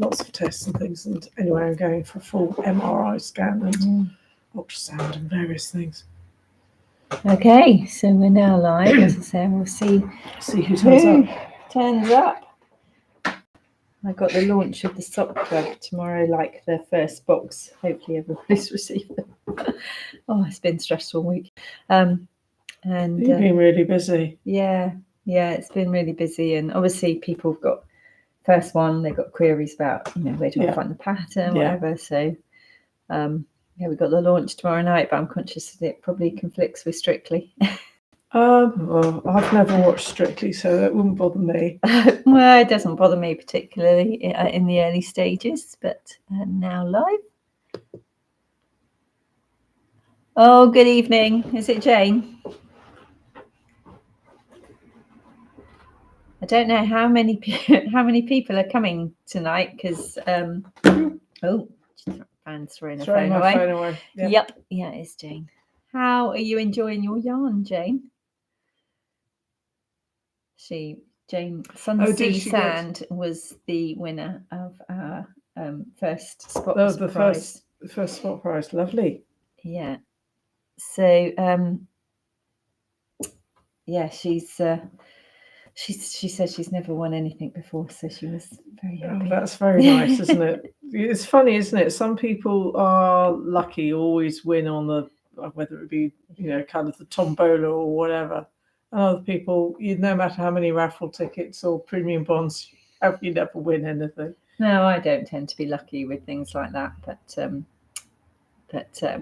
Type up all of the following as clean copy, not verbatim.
lots of tests and things. And anyway, I'm going for a full MRI scan and ultrasound and various things. Okay, so we're now live. As I say, we'll see who turns up. Turns up. I got the launch of the sock club tomorrow, like the first box. Hopefully everybody's received them. Oh, it's been a stressful week. And You've been really busy. Yeah, it's been really busy, and obviously people have got first one. They've got queries about, where do I find the pattern, whatever. So, we've got the launch tomorrow night, but I'm conscious that it probably conflicts with Strictly. Well, I've never watched Strictly, so that wouldn't bother me. Well, it doesn't bother me particularly in the early stages, but now live. Oh, good evening. Is it Jane? I don't know how many people are coming tonight because Fan's throwing her phone away. Yep, yeah, it's Jane. How are you enjoying your yarn, Jane? Jane S&C Sand was the winner of our first spot prize. The first spot prize, lovely. Yeah. So she said she's never won anything before, so she was very happy. Oh, that's very nice, isn't it? It's funny, isn't it? Some people are lucky, always win on the, whether it be kind of the tombola or whatever. And other people, no matter how many raffle tickets or premium bonds you never win anything. No, I don't tend to be lucky with things like that, but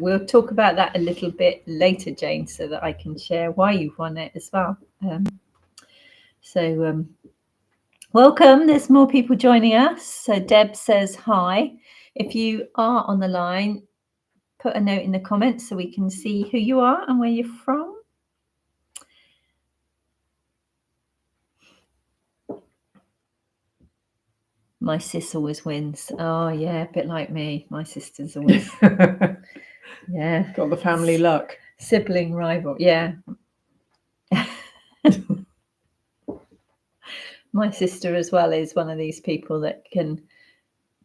we'll talk about that a little bit later, Jane, so that I can share why you've won it as well. So welcome. There's more people joining us. So Deb says hi. If you are on the line, put a note in the comments so we can see who you are and where you're from. My sis always wins. Oh, yeah, a bit like me. My sister's always, yeah. Got the family luck. Sibling rival, yeah. My sister as well is one of these people that can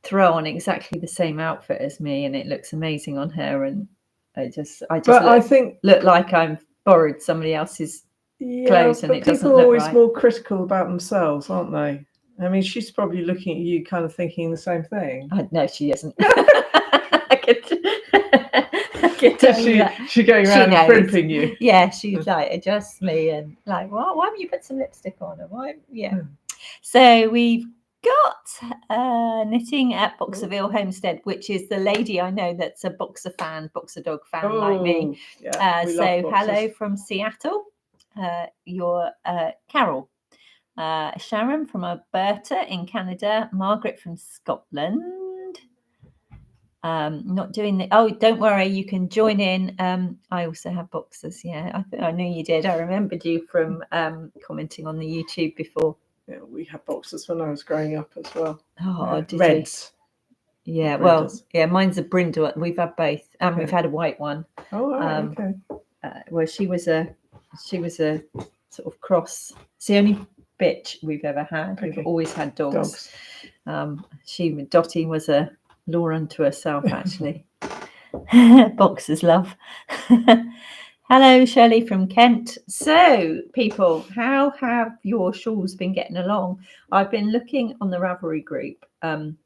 throw on exactly the same outfit as me and it looks amazing on her. And I think look like I've borrowed somebody else's clothes and it doesn't look right. People are always more critical about themselves, aren't they? I mean, she's probably looking at you kind of thinking the same thing. No, she isn't. I could tell you that. She's going around and primping you. Yeah, she's like, adjusts me and like, well, why haven't you put some lipstick on? And why? Yeah. So we've got knitting at Boxerville Homestead, which is the lady I know that's a boxer dog fan like me. Yeah, so hello from Seattle. You're Carol. Sharon from Alberta in Canada, Margaret from Scotland. Not doing the don't worry, you can join in. I also have boxes. Yeah, I knew you did. I remembered you from commenting on the YouTube before. Yeah, we had boxes when I was growing up as well. Oh, did reds. You? Yeah, well, yeah, mine's a brindle. We've had both, and we've had a white one. Oh, right, okay. Well, she was a sort of cross. It's the only bitch we've ever had. Okay. We've always had dogs. Dottie was a law unto herself, actually. Boxers love. Hello, Shirley from Kent. So, people, how have your shawls been getting along? I've been looking on the Ravelry group, and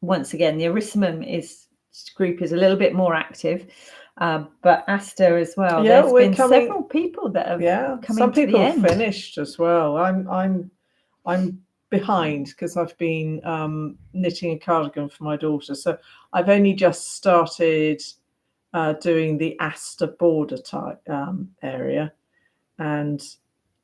once again, the Arissimum group is a little bit more active. But Asta as well. Yeah, there's been several people that have come some to people the have end. Finished as well. I'm behind because I've been knitting a cardigan for my daughter, so I've only just started doing the Asta border type area, and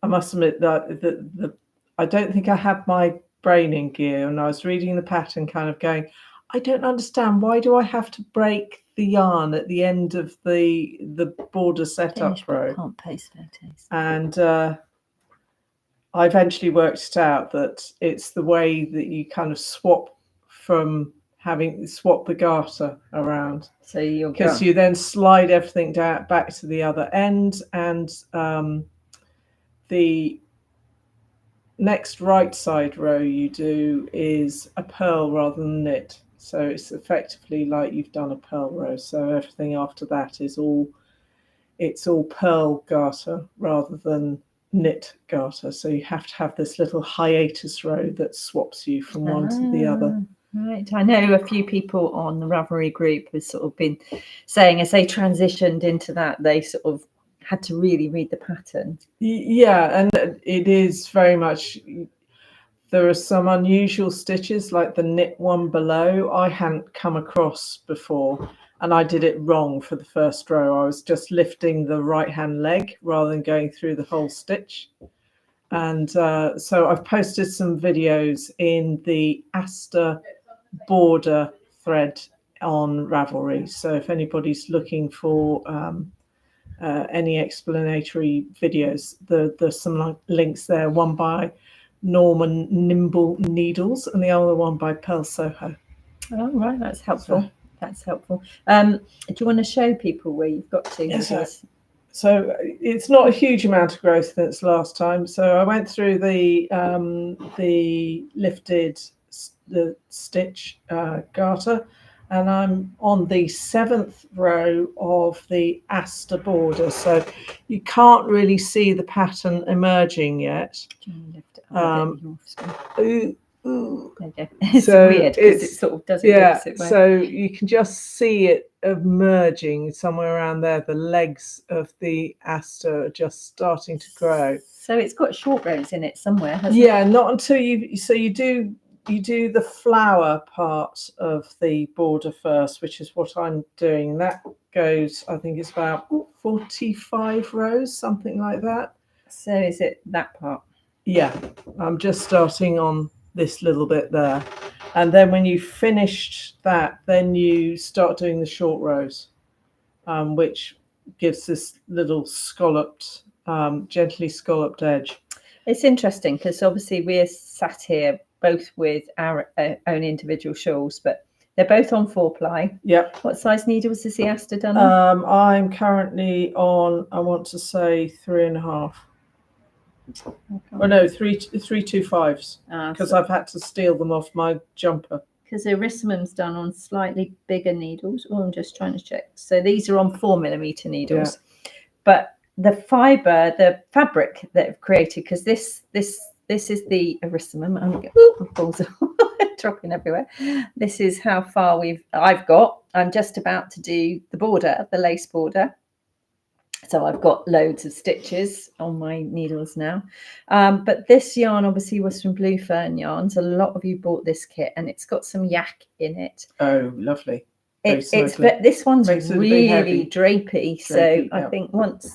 I must admit that I don't think I had my brain in gear, and I was reading the pattern, kind of going, I don't understand. Why do I have to break the yarn at the end of the border setup row? Can't post photos. And I eventually worked it out that it's the way that you kind of swap the garter around. So because you then slide everything down back to the other end, and next right side row you do is a purl rather than knit. So it's effectively like you've done a purl row. So everything after that is all purl garter rather than knit garter. So you have to have this little hiatus row that swaps you from one to the other. Right. I know a few people on the Ravelry group have sort of been saying as they transitioned into that, they sort of had to really read the pattern. Yeah, and it is very much, there are some unusual stitches like the knit one below I hadn't come across before, and I did it wrong for the first row. I was just lifting the right hand leg rather than going through the whole stitch. And so I've posted some videos in the Aster border thread on Ravelry. So if anybody's looking for any explanatory videos, there's some links there, one by Norman Nimble Needles and the other one by Pearl Soho. Oh, right, that's helpful. That's helpful. Do you want to show people where you've got to? Yes, so it's not a huge amount of growth since last time. So I went through the lifted the stitch garter, and I'm on the 7th row of the Aster border. So you can't really see the pattern emerging yet. Lift it up a bit. Ooh. Okay. It's so weird because it sort of does it opposite way. So you can just see it emerging somewhere around there. The legs of the Aster are just starting to grow. So it's got short rows in it somewhere, hasn't it? Yeah, not until you do the flower part of the border first, which is what I'm doing. That goes, I think it's about 45 rows, something like that. So is it that part? Yeah, I'm just starting on this little bit there, and then when you finished that, then you start doing the short rows, which gives this little scalloped, gently scalloped edge. It's interesting because obviously we're sat here both with our own individual shawls, but they're both on 4-ply. Yep. What size needles is the Aster done on? I'm currently on, I want to say 3.5. Oh no, 325s, because I've had to steal them off my jumper. Because the Rissamum's done on slightly bigger needles. Oh, I'm just trying to check. So these are on 4mm needles, but the fibre, the fabric that I've created, because this is the Rissamum. Balls are dropping everywhere. This is how far I've got. I'm just about to do the border, the lace border. So I've got loads of stitches on my needles now. But this yarn obviously was from Blue Fern Yarns. A lot of you bought this kit and it's got some yak in it. Oh, lovely. This one's really drapey. So I think once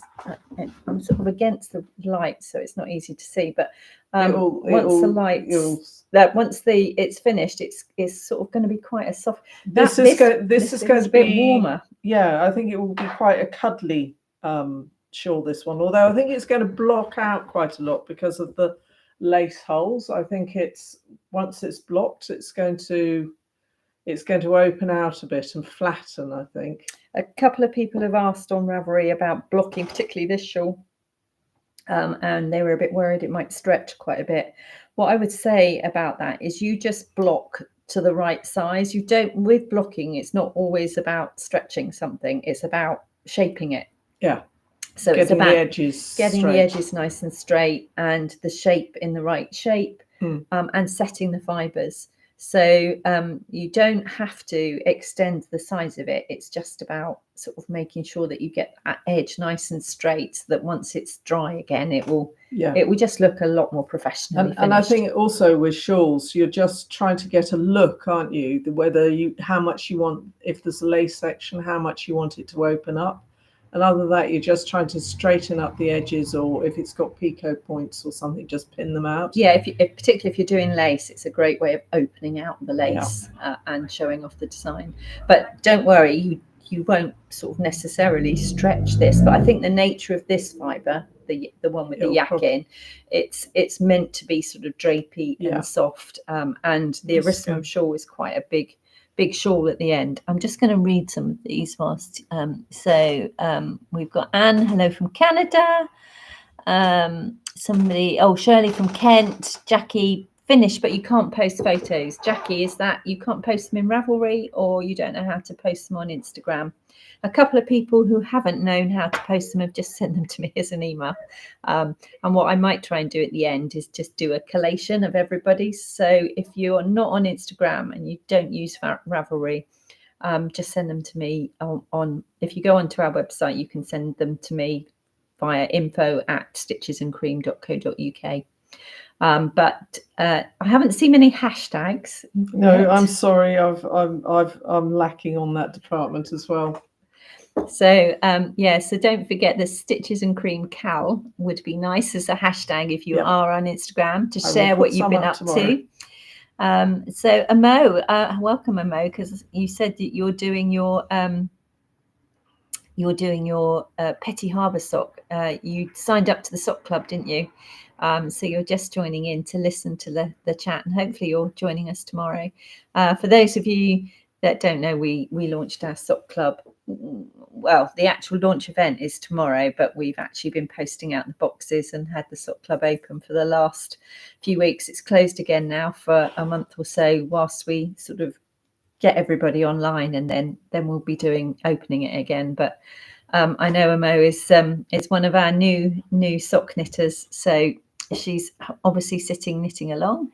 I'm sort of against the light, so it's not easy to see. But once it's finished, it's sort of going to be quite a soft. This is going to be a bit warmer. Yeah, I think it will be quite a cuddly shawl, this one, although I think it's going to block out quite a lot because of the lace holes. I think once it's blocked, it's going to open out a bit and flatten, I think. A couple of people have asked on Ravelry about blocking, particularly this shawl, and they were a bit worried it might stretch quite a bit. What I would say about that is you just block to the right size. You don't, with blocking, it's not always about stretching something, it's about shaping it. Yeah. So it's about getting the edges nice and straight and the shape in the right shape, and setting the fibres. So you don't have to extend the size of it. It's just about sort of making sure that you get that edge nice and straight, so that once it's dry again, it will just look a lot more professionally. And I think also with shawls, you're just trying to get a look, aren't you? How much you want, if there's a lace section, how much you want it to open up. And other than that, you're just trying to straighten up the edges, or if it's got picot points or something, just pin them out. Yeah, particularly if you're doing lace, it's a great way of opening out the lace and showing off the design. But don't worry, you won't sort of necessarily stretch this. But I think the nature of this fibre, the one with the yak in, it's meant to be sort of drapey and soft. And the Arissimum shawl is quite a big shawl at the end. I'm just going to read some of these whilst. We've got Anne, hello from Canada. Somebody, Shirley from Kent, Jackie, finished, but you can't post photos. Jackie, is that you can't post them in Ravelry, or you don't know how to post them on Instagram? A couple of people who haven't known how to post them have just sent them to me as an email. And what I might try and do at the end is just do a collation of everybody's. So if you're not on Instagram and you don't use Ravelry, just send them to me if you go onto our website, you can send them to me via info@stitchesandcream.co.uk. But I haven't seen many hashtags. No, yet. I'm sorry. I'm lacking on that department as well. So so don't forget the Stitches and Cream KAL would be nice as a hashtag if you are on Instagram to share what you've been up to. So Amo, welcome Amo, because you said that you're doing your Petty Harbour sock. You signed up to the sock club, didn't you? So you're just joining in to listen to the chat, and hopefully you're joining us tomorrow. For those of you that don't know, we launched our sock club. Well, the actual launch event is tomorrow, but we've actually been posting out the boxes and had the sock club open for the last few weeks. It's closed again now for a month or so whilst we sort of get everybody online, and then we'll be opening it again. But I know Amo is one of our new sock knitters, so she's obviously sitting knitting along.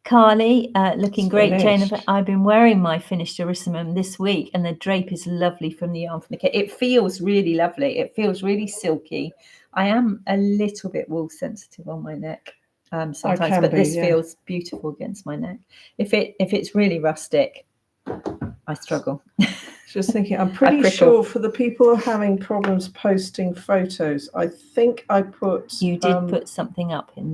Carly, looking great. Jane, I've been wearing my finished Arissimum this week, and the drape is lovely from the yarn from the kit. It feels really lovely. It feels really silky. I am a little bit wool sensitive on my neck sometimes, but this feels beautiful against my neck. If it's really rustic, I struggle. Just thinking, I'm pretty sure for the people who are having problems posting photos, I think I put... You did put something up in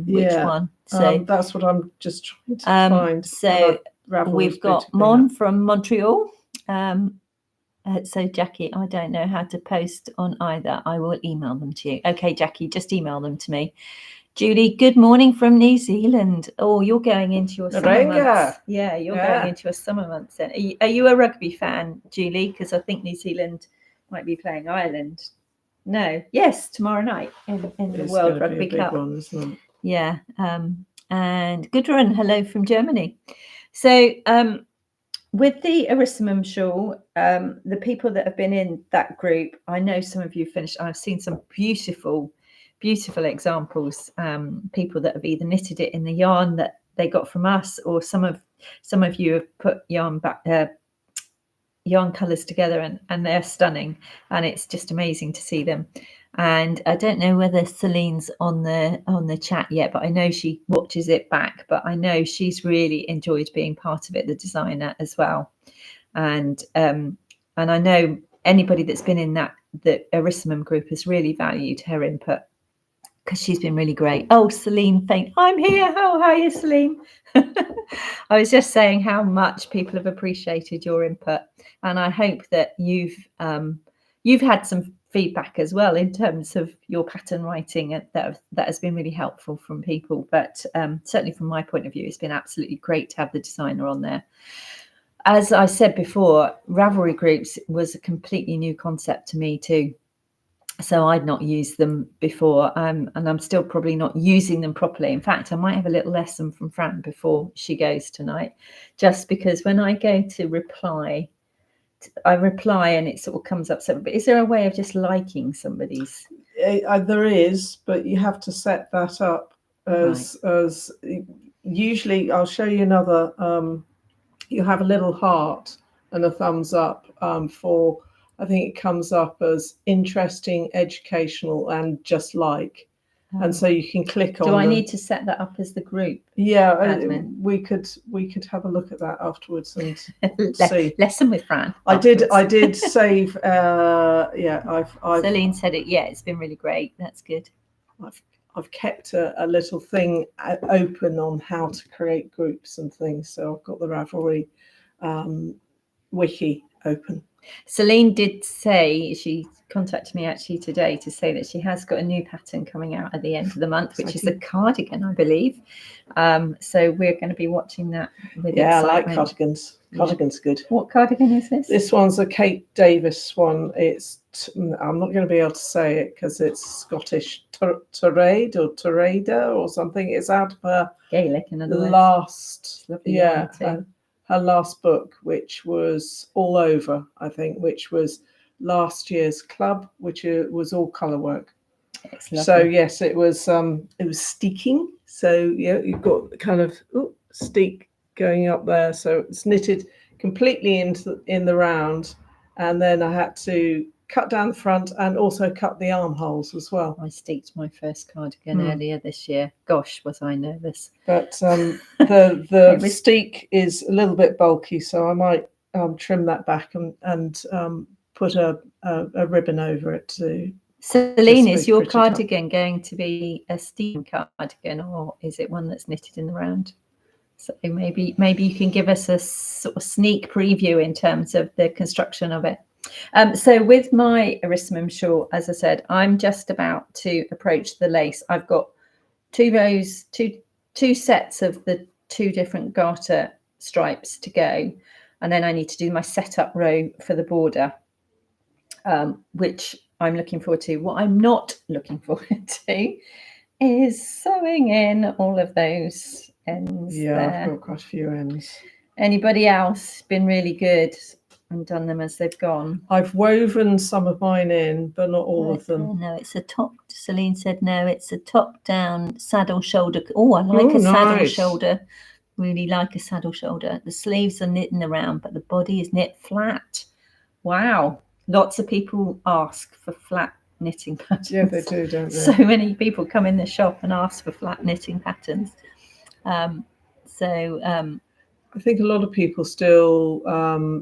which one? So that's what I'm just trying to find. So we've got Mon from Montreal. So Jackie, I don't know how to post on either. I will email them to you. Okay, Jackie, just email them to me. Julie, good morning from New Zealand. Oh, you're going into your summer months. Yeah, you're going into your summer months. Then. Are you a rugby fan, Julie? Because I think New Zealand might be playing Ireland. No, yes, tomorrow night in the World Rugby Cup. One, isn't it? Yeah, and Gudrun, hello from Germany. So with the Arissimum shawl, the people that have been in that group, I know some of you finished. I've seen some beautiful examples, people that have either knitted it in the yarn that they got from us, or some of you have put yarn colors together, and they're stunning, and it's just amazing to see them. And I don't know whether Celine's on the chat yet, but I know she watches it back, but I know she's really enjoyed being part of it, the designer as well. And I know anybody that's been in the Arissimum group has really valued her input, because she's been really great. Oh, Celine Faint, I'm here. How are you, Celine? I was just saying how much people have appreciated your input, and I hope that you've had some feedback as well in terms of your pattern writing, and that has been really helpful from people. But certainly from my point of view, it's been absolutely great to have the designer on there. As I said before, Ravelry groups was a completely new concept to me too. So I'd not used them before, and I'm still probably not using them properly. In fact, I might have a little lesson from Fran before she goes tonight, just because when I go to reply, I reply and it sort of comes up. So, but is there a way of just liking somebody's? There is, but you have to set that up as usually. I'll show you another. You have a little heart and a thumbs up for. I think it comes up as interesting, educational, and just like. And so you can click on. Do I need to set that up as the group? Yeah, we could have a look at that afterwards and see. Lesson with Fran. I did save. I've Celine said it. Yeah, it's been really great. That's good. I've kept a little thing open on how to create groups and things. So I've got the Ravelry wiki open. Celine did say, she contacted me actually today to say that she has got a new pattern coming out at the end of the month, which is a cardigan, I believe. So we're going to be watching that with excitement. I like cardigans. Cardigan's good. What cardigan is this? This one's a Kate Davis one. It's I'm not going to be able to say it because it's Scottish, Torade or Torada or something. It's out of her Gaelic, in other words. last, Yeah, her last book, which was all over, I think, which was last year's club, which was all colour work. So yes, it was steeking. So yeah, you've got the kind of steek going up there. So it's knitted completely in the round, and then I had to cut down the front and also cut the armholes as well. I steeked my first cardigan earlier this year. Gosh, was I nervous. But the steek is a little bit bulky, so I might trim that back and put a ribbon over it to. Celine, is your cardigan going to be a steam cardigan, or is it one that's knitted in the round? So maybe you can give us a sort of sneak preview in terms of the construction of it. So with my Arissimum shawl, as I said, I'm just about to approach the lace. I've got two rows, two sets of the two different garter stripes to go, and then I need to do my setup row for the border, which I'm looking forward to. What I'm not looking forward to is sewing in all of those ends. Yeah, there. I've got quite a few ends. Anybody else been really good and done them as they've gone? I've woven some of mine in, but not all of them. No, it's a top. Celine said no, it's a top-down saddle shoulder. Oh, I like a saddle shoulder. Really like a saddle shoulder. The sleeves are knit in the round, but the body is knit flat. Wow. Lots of people ask for flat knitting patterns. Yeah, they do, don't they? So many people come in the shop and ask for flat knitting patterns. I think a lot of people still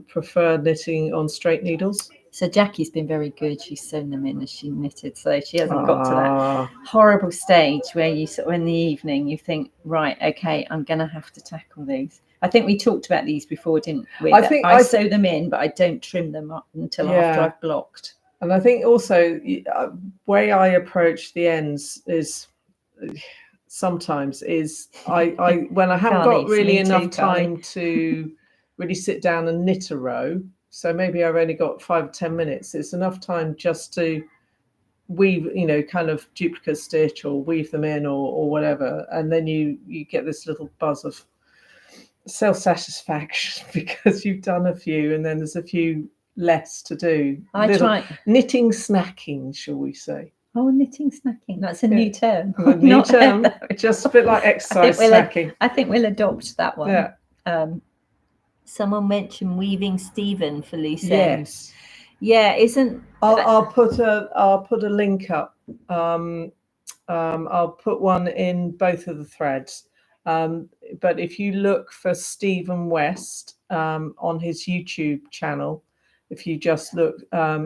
prefer knitting on straight needles. So Jackie's been very good. She's sewn them in as she knitted, so she hasn't got to that horrible stage where you sort of in the evening you think, right, okay, I'm going to have to tackle these. I think we talked about these before, didn't we? I sew them in, but I don't trim them up until after I've blocked. And I think also way I approach the ends is sometimes I when I haven't got really enough time to really sit down and knit a row. So maybe I've only got 5 or 10 minutes. It's enough time just to weave, kind of duplicate stitch or weave them in or whatever. And then you get this little buzz of self-satisfaction because you've done a few and then there's a few less to do. Knitting snacking, shall we say. Oh, knitting snacking. That's a new term. A new term. Just a bit like exercise snacking. I think we'll adopt that one. Yeah. Someone mentioned weaving Stephen for loose Yes. ends. Yeah, isn't I'll put a link up. I'll put one in both of the threads. But if you look for Stephen West on his YouTube channel, if you just look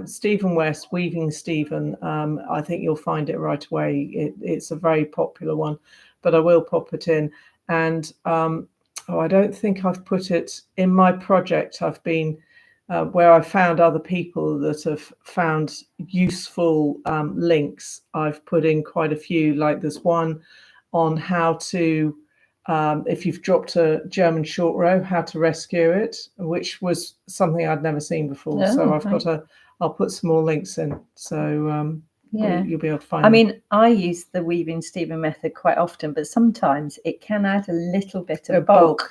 Stephen West, Weaving Stephen, I think you'll find it right away. It's a very popular one, but I will pop it in. And I don't think I've put it in my project. I've been where I found other people that have found useful links. I've put in quite a few, like there's one on how to, if you've dropped a German short row, how to rescue it, which was something I'd never seen before. So I'll put some more links in. So you'll be able to find them. I mean, I use the Weaving Stephen method quite often, but sometimes it can add a little bit of bulk.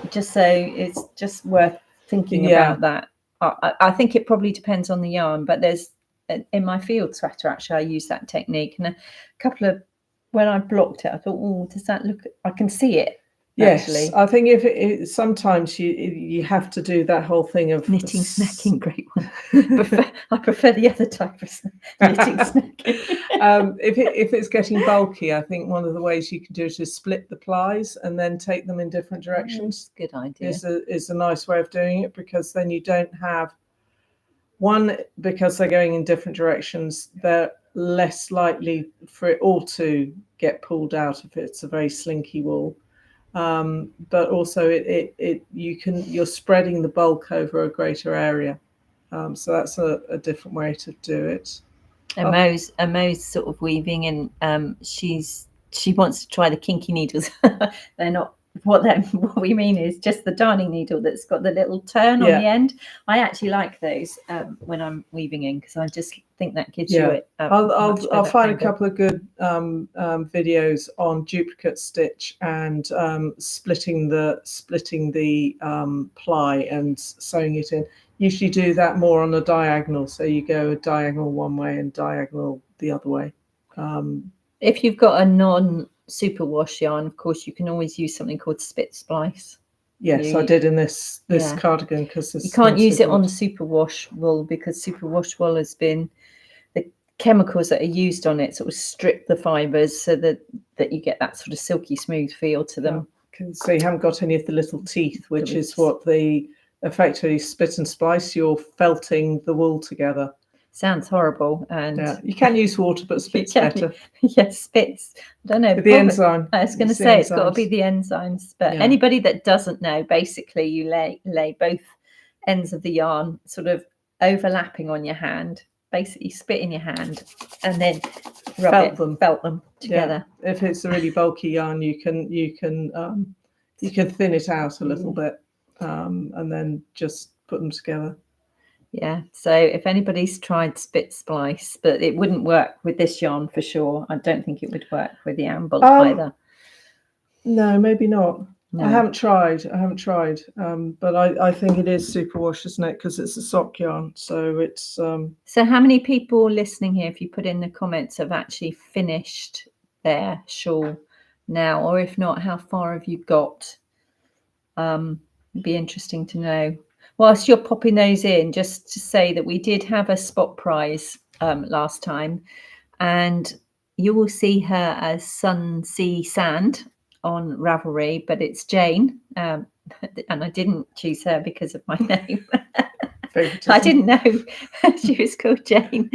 Just so it's just worth thinking about that. I think it probably depends on the yarn, but there's in my field sweater, actually, I use that technique. And a couple of, when I blocked it, I thought, oh, does that look, I can see it. Yes, actually. I think if sometimes you have to do that whole thing of knitting snacking, great one. I prefer the other type of knitting snacking. If it's getting bulky, I think one of the ways you can do it is split the plies and then take them in different directions. Good idea. Is a nice way of doing it, because then you don't have one, because they're going in different directions, they're less likely for it all to get pulled out if it's a very slinky wool. But also you're spreading the bulk over a greater area, so that's a different way to do it. And Mo's sort of weaving, and she wants to try the kinky needles. They're not what we mean is just the darning needle that's got the little turn on the end. I actually like those when I'm weaving in, because I just think that gives you it. I'll find a couple of good videos on duplicate stitch and splitting the ply and sewing it in. Usually do that more on a diagonal, so you go a diagonal one way and diagonal the other way. If you've got a non-superwash yarn, of course, you can always use something called spit splice. Yes, I did in this cardigan, because you can't use it on superwash wool, because superwash wool has been, the chemicals that are used on it sort of strip the fibres so that you get that sort of silky smooth feel to them. So you haven't got any of the little teeth, which is what effectively split and splice. You're felting the wool together. Sounds horrible, and you can use water, but spit's better. Yes, spits. I don't know. The enzyme. I was going to say it's got to be the enzymes. But anybody that doesn't know, basically, you lay both ends of the yarn sort of overlapping on your hand. Basically, spit in your hand, and then felt them together. Yeah. If it's a really bulky yarn, you can thin it out a little bit, and then just put them together. Yeah, so if anybody's tried spit splice, but it wouldn't work with this yarn for sure. I don't think it would work with the amble either. No, maybe not. No. I haven't tried, but I think it is superwash, isn't it? Because it's a sock yarn, so it's. So how many people listening here, if you put in the comments, have actually finished their shawl now, or if not, how far have you got? It'd be interesting to know. Whilst you're popping those in, just to say that we did have a spot prize last time, and you will see her as S&C Sand on Ravelry, but it's Jane, and I didn't choose her because of my name. I didn't know she was called Jane.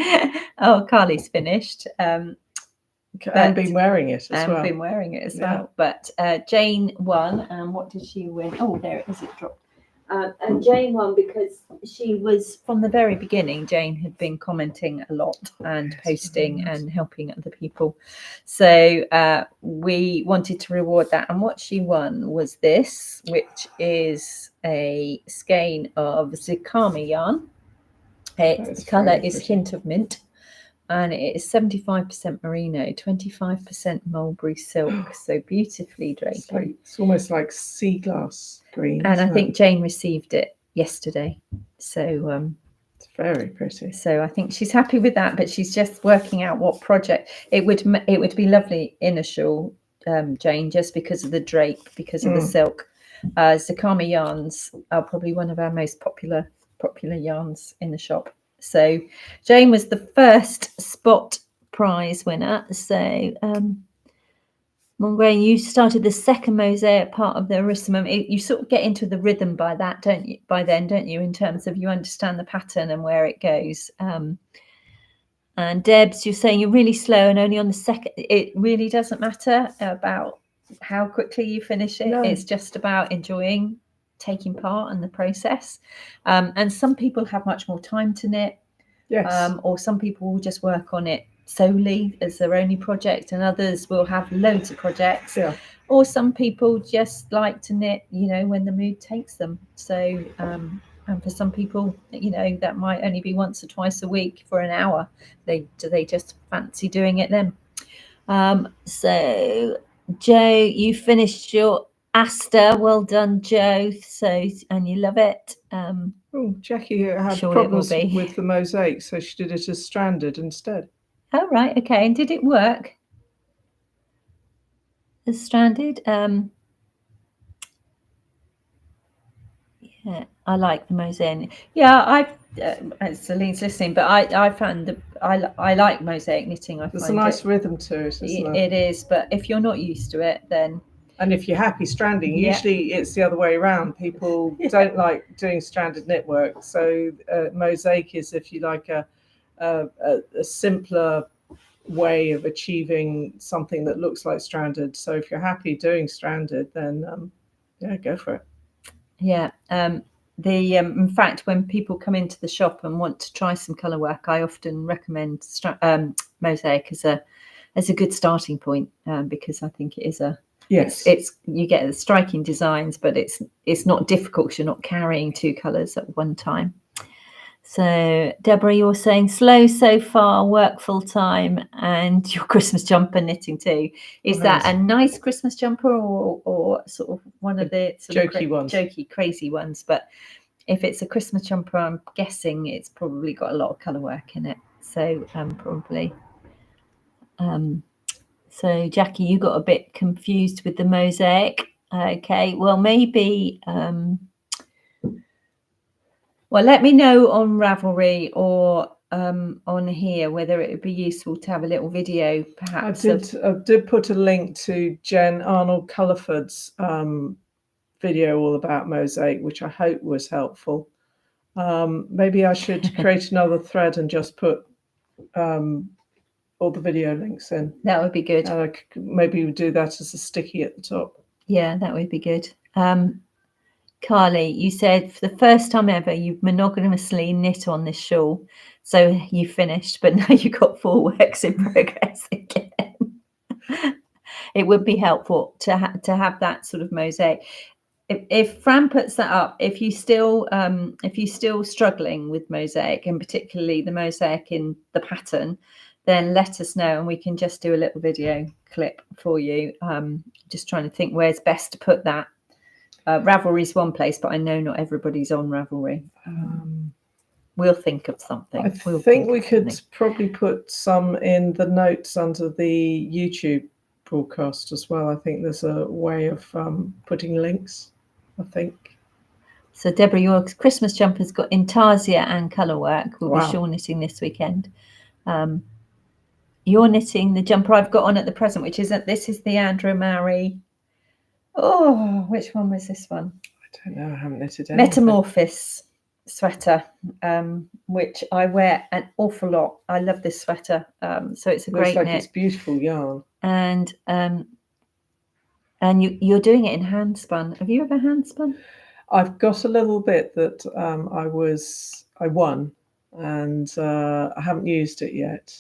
Oh, Carly's finished. And been wearing it as well. Been wearing it as well. But Jane won, and what did she win? Oh, there it is. It dropped. And Jane won because she was, from the very beginning, Jane had been commenting a lot and posting and helping other people. So we wanted to reward that. And what she won was this, which is a skein of Zakami yarn. Its colour is Hint of Mint. And it is 75% merino, 25% mulberry silk, so beautifully draped. It's almost like sea glass green. And I think Jane received it yesterday, so it's very pretty. So I think she's happy with that, but she's just working out what project it would be lovely in a shawl, Jane, just because of the drape, because of the silk. Zakami yarns are probably one of our most popular yarns in the shop. So Jane was the first spot prize winner. So Mongrain, you started the second mosaic part of the Arissimum. You sort of get into the rhythm by that, don't you? By then, don't you? In terms of you understand the pattern and where it goes. And Debs, you're saying you're really slow and only on the second. It really doesn't matter about how quickly you finish it. No. It's just about enjoying taking part in the process. And some people have much more time to knit. Yes. Or some people will just work on it solely as their only project, and others will have loads of projects. Yeah. Or some people just like to knit, when the mood takes them. So and for some people, that might only be once or twice a week for an hour. They just fancy doing it then. So Jo, you finished your Asta. Well done, Jo. So, and you love it. Jackie had problems with the mosaic, so she did it as stranded instead. Oh, right. Okay. And did it work as stranded? Yeah, I like the mosaic. Yeah, Celine's listening, but I found I like mosaic knitting. There's a nice rhythm to it, isn't there? It is, but if you're not used to it, then. And if you're happy stranding, usually it's the other way around. People don't like doing stranded knit work. So mosaic is, if you like, a simpler way of achieving something that looks like stranded. So if you're happy doing stranded, then go for it. Yeah. In fact, when people come into the shop and want to try some colour work, I often recommend mosaic as a good starting point, because I think it is a Yes. It's you get the striking designs, but it's not difficult 'cause you're not carrying 2 colours at one time. So Deborah, you're saying slow so far, work full time, and your Christmas jumper knitting too. Is that a nice Christmas jumper or sort of one of the sort jokey ones? Jokey, crazy ones. But if it's a Christmas jumper, I'm guessing it's probably got a lot of colour work in it. So probably. So Jackie, you got a bit confused with the mosaic. Okay, well maybe. Well, let me know on Ravelry or on here whether it would be useful to have a little video, perhaps. I did put a link to Jen Arnold Culliford's video all about mosaic, which I hope was helpful. Maybe I should create another thread and just put all the video links in. That would be good. Maybe we do that as a sticky at the top. Yeah, that would be good. Carly, you said for the first time ever you've monogamously knit on this shawl. So you finished, but now you've got 4 works in progress again. It would be helpful to have that sort of mosaic. If Fran puts that up, if you're still struggling with mosaic, and particularly the mosaic in the pattern, then let us know and we can just do a little video clip for you. Just trying to think where's best to put that. Ravelry is one place, but I know not everybody's on Ravelry. We'll think of something. I think we could probably put some in the notes under the YouTube broadcast as well. I think there's a way of putting links, I think. So Deborah, your Christmas jumper's got intarsia and colour work. We'll be shawl knitting this weekend. You're knitting the jumper I've got on at the present, which isn't, this is the Andrew Murray. Oh, which one was this one? I don't know. I haven't knitted anything. Metamorphosis sweater, which I wear an awful lot. I love this sweater. So it's a great knit. It's beautiful yarn. And you're doing it in hand spun. Have you ever hand spun? I've got a little bit that I won, and I haven't used it yet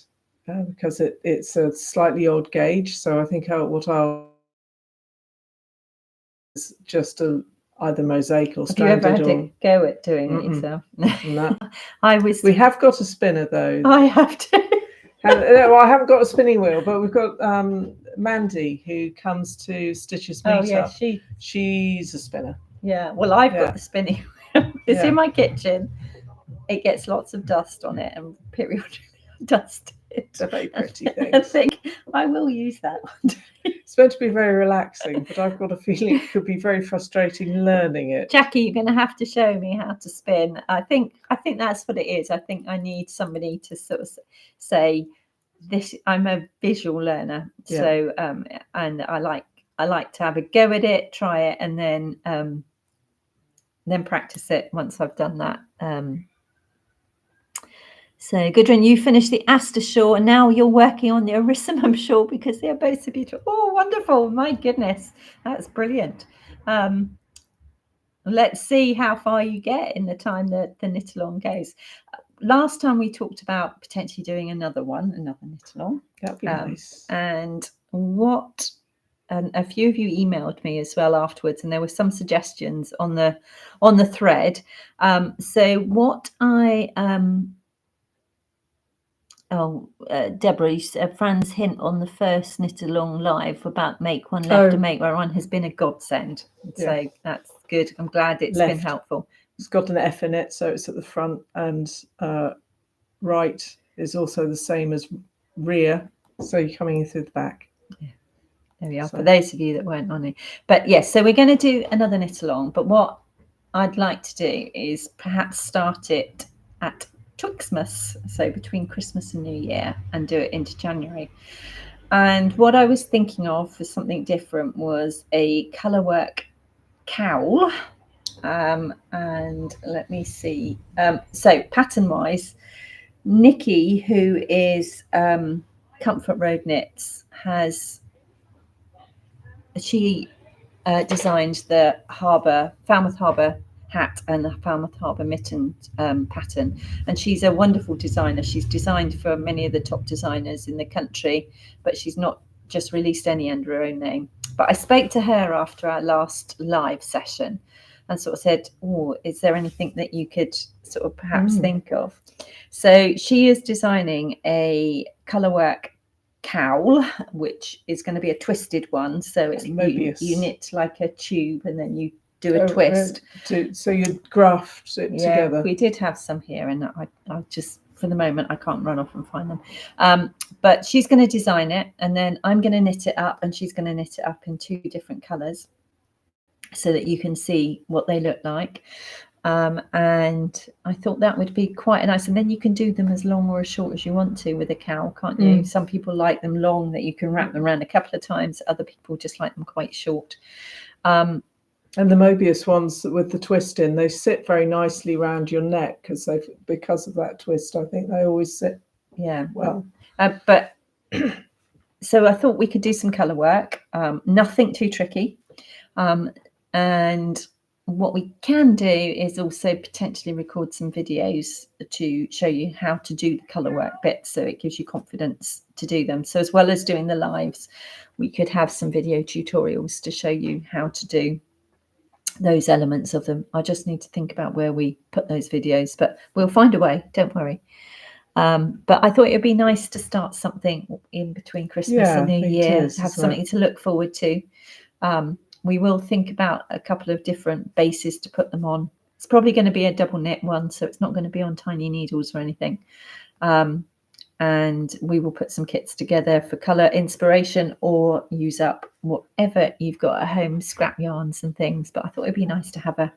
because it's a slightly odd gauge. So I think what I'll is just either mosaic or standard. Have you ever had a go at doing it yourself? No. We have got a spinner though. I have to. Well, I haven't got a spinning wheel, but we've got Mandy who comes to Stitches Meetup. Oh yeah, she's a spinner. Yeah, well, I've got the spinning wheel. It's in my kitchen. It gets lots of dust on it and periodically dust. It's a very pretty thing. I think I will use that one. It's meant to be very relaxing, but I've got a feeling it could be very frustrating learning it. Jackie, you're going to have to show me how to spin. I think that's what it is. I think I need somebody to sort of say this. I'm a visual learner, so and I like to have a go at it, try it, and then practice it once I've done that. So Gudrun, you finished the Aster shawl and now you're working on the Arissimum shawl because they are both so beautiful. Oh, wonderful. My goodness. That's brilliant. Let's see how far you get in the time that the knit along goes. Last time we talked about potentially doing another knit along. That'd be nice. And a few of you emailed me as well afterwards, and there were some suggestions on the thread. So what Deborah, Fran's hint on the first knit along live about make one left and make one has been a godsend. So that's good. I'm glad it's been helpful. It's got an F in it, so it's at the front, and right is also the same as rear, so you're coming in through the back. Yeah, there we are. For those of you that weren't on it, but yes, so we're going to do another knit along. But what I'd like to do is perhaps start it at Twixmas, so between Christmas and New Year, and do it into January. And what I was thinking of for something different was a colourwork cowl. And let me see. So pattern wise, Nikki, who is Comfort Road Knits, she designed the Falmouth Harbour hat and the Falmouth Harbour mitten pattern, and she's a wonderful designer. She's designed for many of the top designers in the country, but she's not just released any under her own name. But I spoke to her after our last live session and sort of said, oh, is there anything that you could sort of perhaps think of? So she is designing a colourwork cowl, which is going to be a twisted one. So it's you knit like a tube and then you do a twist. So you graft it together. We did have some here, and I just, for the moment, I can't run off and find them. But she's going to design it, and then I'm going to knit it up, and she's going to knit it up in 2 different colours so that you can see what they look like. And I thought that would be quite nice. And then you can do them as long or as short as you want to with a cowl, can't you? Some people like them long, that you can wrap them around a couple of times. Other people just like them quite short. And the Mobius ones with the twist in, they sit very nicely around your neck because of that twist. I think they always sit well. But so I thought we could do some colour work, nothing too tricky. And what we can do is also potentially record some videos to show you how to do the colour work bit, so it gives you confidence to do them. So as well as doing the lives, we could have some video tutorials to show you how to do those elements of them. I just need to think about where we put those videos, but we'll find a way, don't worry. But I thought it would be nice to start something in between Christmas and New Year, have something to look forward to. We will think about a couple of different bases to put them on. It's probably going to be a double knit one, so it's not going to be on tiny needles or anything. And we will put some kits together for colour inspiration, or use up whatever you've got at home, scrap yarns and things. But I thought it'd be nice to have a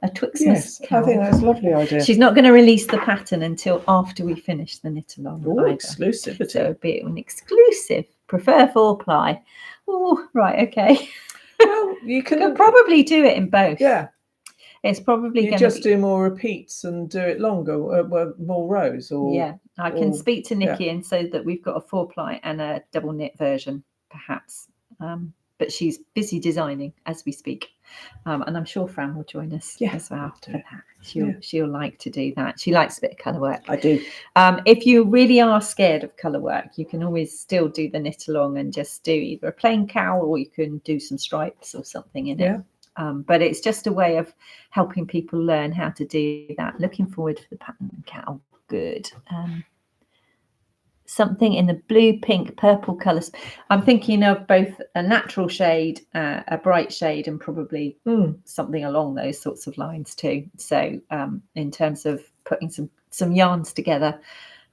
Twixmas cowl. I think that's a lovely idea. She's not going to release the pattern until after we finish the knit along. Oh, exclusivity. So it'll be an exclusive. Prefer 4-ply. Oh, right, okay. Well, you can probably do it in both. Yeah. It's probably you just do more repeats and do it longer, more rows. Or I can speak to Nikki and say that we've got a 4-ply and a double knit version, perhaps. But she's busy designing as we speak, and I'm sure Fran will join us as well for that. She'll like to do that. She likes a bit of colour work. I do. If you really are scared of colour work, you can always still do the knit along and just do either a plain cowl, or you can do some stripes or something in it. But it's just a way of helping people learn how to do that. Looking forward for the pattern and cowl. Good. Something in the blue, pink, purple colours. I'm thinking of both a natural shade, a bright shade, and probably something along those sorts of lines too. So in terms of putting some yarns together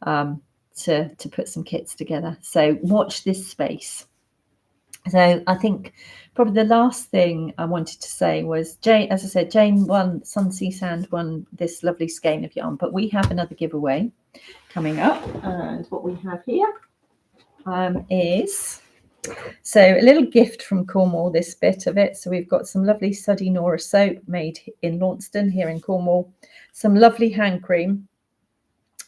to put some kits together. So watch this space. So I think probably the last thing I wanted to say was, Jane, as I said, Jane won, Sunsea Sand won this lovely skein of yarn, but we have another giveaway coming up. And what we have here is, so a little gift from Cornwall, this bit of it. So we've got some lovely Suddy Nora soap made in Launceston here in Cornwall, some lovely hand cream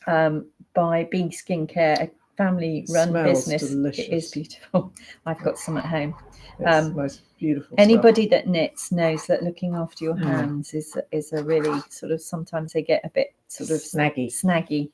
by Bee Skincare, a family-run business. Delicious. It is beautiful. I've got some at home. It's the most beautiful Anybody that knits knows that looking after your hands is a really sort of, sometimes they get a bit sort of snaggy.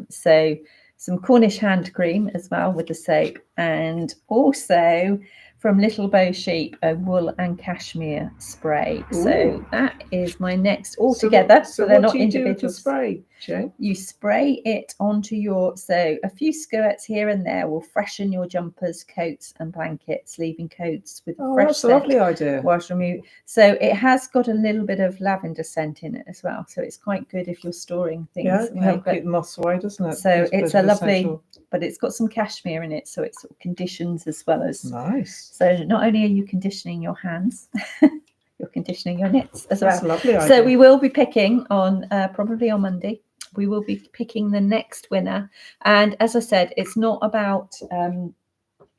So some Cornish hand cream as well with the soap, and also from Little Bow Sheep, a wool and cashmere spray. Ooh. So that is my next altogether. So they're not individual. Do with the spray, Jane? You spray it onto so a few skirts here and there will freshen your jumpers, coats and blankets, leaving coats with fresh that's a lovely idea. Wash, remove. So it has got a little bit of lavender scent in it as well. So it's quite good if you're storing things. Yeah, help keep moths away, doesn't it? So it's a lovely, but it's got some cashmere in it, so it sort of conditions as well as nice. So not only are you conditioning your hands, you're conditioning your knits as well. That's a lovely idea. So we will be picking on probably on Monday. We will be picking the next winner. And as I said, it's not about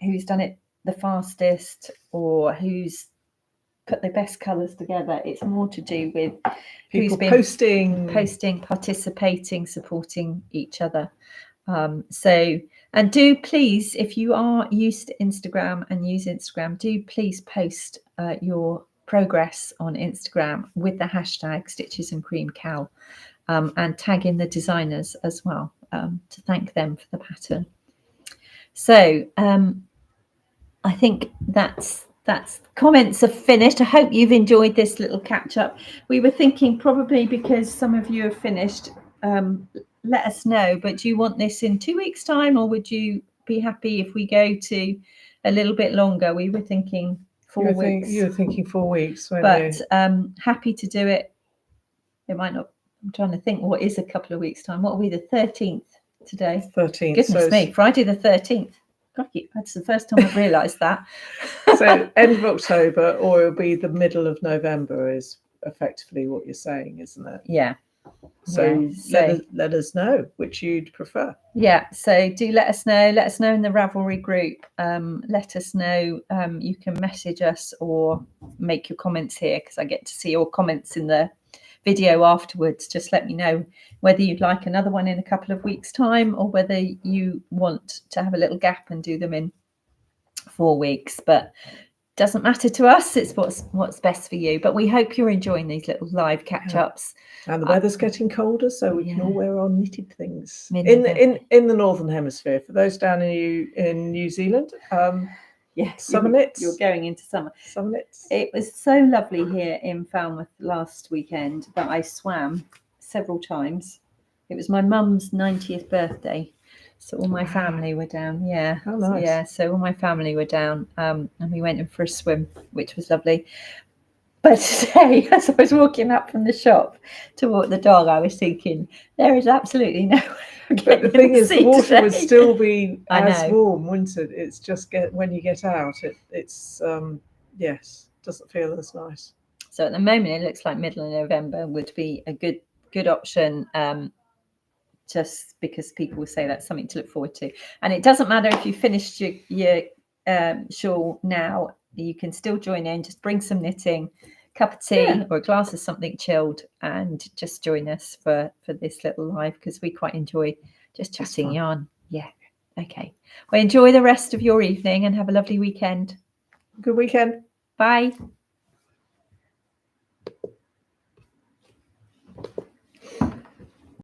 who's done it the fastest or who's put the best colours together. It's more to do with people who's been posting, participating, supporting each other. And do please, if you are used to Instagram and use Instagram, do please post your progress on Instagram with the hashtag Stitches and Cream Cal, and tag in the designers as well, to thank them for the pattern. So I think that's that's comments are finished. I hope you've enjoyed this little catch up. We were thinking probably because some of you have finished, let us know, but do you want this in 2 weeks time, or would you be happy if we go to a little bit longer? We were thinking 4 weeks. You were thinking 4 weeks, weren't but you? Happy to do it. It might not. I'm trying to think what is a couple of weeks time. What are we, the 13th today? 13th. Goodness so me, Friday the 13th. That's the first time I've realised that. So end of October, or it'll be the middle of November is effectively what you're saying, isn't it? Yeah. So, yeah, let us know which you'd prefer. Yeah, so do let us know. Let us know in the Ravelry group. Let us know. You can message us or make your comments here, because I get to see your comments in the video afterwards. Just let me know whether you'd like another one in a couple of weeks' time, or whether you want to have a little gap and do them in 4 weeks. But doesn't matter to us. It's what's best for you. But we hope you're enjoying these little live catch-ups. And the weather's getting colder, so we can all wear our knitted things in the northern hemisphere. For those down in New Zealand, summer knits. You're going into summer. Summer knits. It was so lovely here in Falmouth last weekend that I swam several times. It was my mum's 90th birthday, so all my family were down. Yeah. Oh, nice. Yeah, so all my family were down, and we went in for a swim, which was lovely. But today, as I was walking up from the shop to walk the dog, I was thinking, there is absolutely no way. But the thing is, the water would still be as warm, wouldn't it? It's just when you get out, it's doesn't feel as nice. So at the moment, it looks like middle of November would be a good option, just because people will say that's something to look forward to. And it doesn't matter if you finished your shawl now. You can still join in. Just bring some knitting, cup of tea or a glass of something chilled, and just join us for this little live, because we quite enjoy just chatting yarn. Yeah. Okay. Well, enjoy the rest of your evening and have a lovely weekend. Good weekend. Bye.